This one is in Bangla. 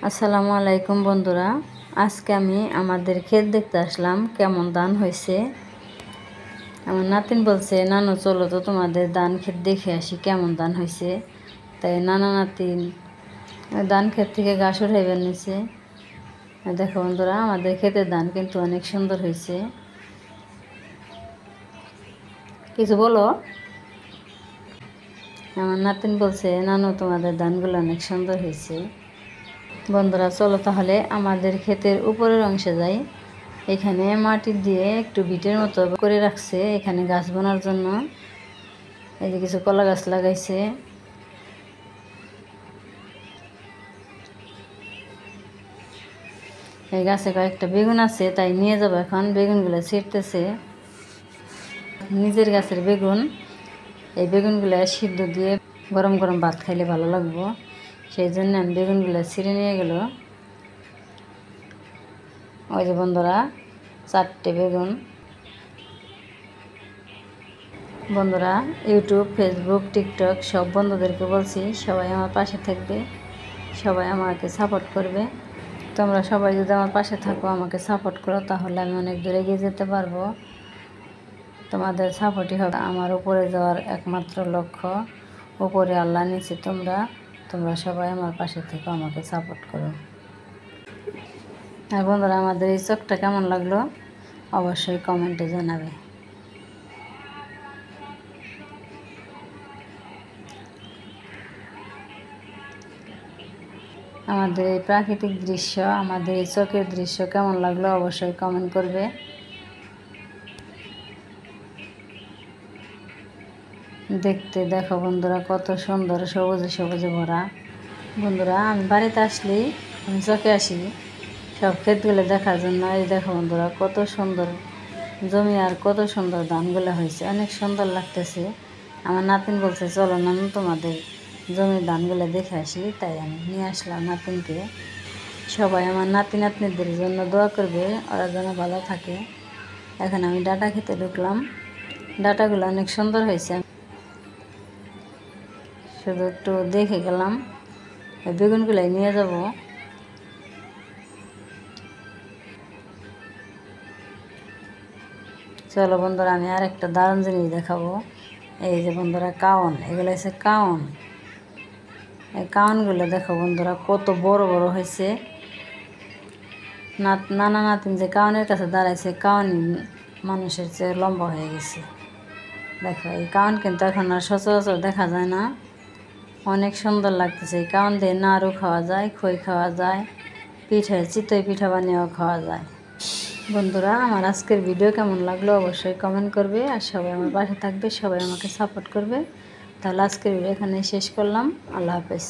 আসসালামু আলাইকুম বন্ধুরা, আজকে আমি আমাদের ক্ষেত দেখতে আসলাম কেমন ধান হয়েছে। আমার নাতিন বলছে, নানু চলো তো তোমাদের ধান ক্ষেত দেখে আসি কেমন ধান হয়েছে। তাই নানা নাতিন ধান ক্ষেত থেকে ঘাস উঠাইবার নিছে। দেখো বন্ধুরা, আমাদের ক্ষেতের ধান কিন্তু অনেক সুন্দর হয়েছে। কিছু বলো। আমার নাতিন বলছে, নানু তোমাদের ধানগুলো অনেক সুন্দর হয়েছে। বন্ধুরা চলো তাহলে আমাদের ক্ষেতের উপরের অংশে যাই। এখানে মাটি দিয়ে একটু বিটের মতো করে রাখছে এখানে গাছ বোনার জন্য। এই যে কিছু কলা গাছ লাগাইছে। এই গাছে কয়েকটা বেগুন আছে, তাই নিয়ে যাবো এখন। বেগুনগুলো ছিঁড়তেছে, নিজের গাছের বেগুন। এই বেগুনগুলো সিদ্ধ দিয়ে গরম গরম ভাত খাইলে ভালো লাগবো, সেই জন্য আমি বেগুনগুলো ছিঁড়ে নিয়ে গেল। ওই যে বন্ধুরা, 4টে বেগুন। বন্ধুরা, ইউটিউব, ফেসবুক, টিকটক সব বন্ধুদেরকে বলছি সবাই আমার পাশে থাকবে, সবাই আমাকে সাপোর্ট করবে। তোমরা সবাই যদি আমার পাশে থাকো, আমাকে সাপোর্ট করো, তাহলে আমি অনেক দূরে এগিয়ে যেতে পারবো। তোমাদের সাপোর্টই হবে আমার উপরে যাওয়ার একমাত্র লক্ষ্য। উপরে আল্লাহ নিচে তোমরা সবাই আমার পাশে থেকো, আমাকে সাপোর্ট করো। আর বন্ধুরা, আমাদের এই চোখটা কেমন লাগলো অবশ্যই কমেন্টে জানাবে। আমাদের এই প্রাকৃতিক দৃশ্য, আমাদের এই চোখের দৃশ্য কেমন লাগলো অবশ্যই কমেন্ট করবে। দেখতে দেখো বন্ধুরা, কত সুন্দর সবুজে সবুজে ভরা। বন্ধুরা, আমি বাড়িতে আসলেই আমি চোখে আসি সব ক্ষেতগুলো দেখার জন্য। এই দেখো বন্ধুরা, কত সুন্দর জমি আর কত সুন্দর ধানগুলো হয়েছে, অনেক সুন্দর লাগতেছে। আমার নাতিন বলছে, চলো নানু তোমাদের জমির ধানগুলো দেখে আসি। তাই আমি নিয়ে আসলাম নাতিনকে। সবাই আমার নাতি নাতনিদের জন্য দোয়া করবে, ওরা যেন ভালো থাকে। এখন আমি ডাটা খেতে ঢুকলাম। ডাটাগুলো অনেক সুন্দর হয়েছে, শুধু একটু দেখে গেলাম। বেগুনগুলাই নিয়ে যাব। চলো বন্ধুরা, আমি আর একটা দারুণ জিনিস দেখাবো। এই যে বন্ধুরা, কাউন, এগুলো হচ্ছে কাউন। এই কাউনগুলো দেখো বন্ধুরা, কত বড় বড় হয়েছে। নানা নাতিন যে কাউনের কাছে দাঁড়াইছে, কাউনই মানুষের চেয়ে লম্বা হয়ে গেছে। দেখো, এই কাউন কিন্তু এখন আর সচরাচর দেখা যায় না, অনেক সুন্দর লাগতেছে। এই কাউন দিয়ে নাড়ু খাওয়া যায়, খই খাওয়া যায়, চিতই পিঠা বানিয়েও খাওয়া যায়। বন্ধুরা, আমার আজকের ভিডিও কেমন লাগলো অবশ্যই কমেন্ট করবে, আর সবাই আমার পাশে থাকবে, সবাই আমাকে সাপোর্ট করবে। তাহলে আজকের ভিডিও এখানে শেষ করলাম। আল্লাহ হাফেজ।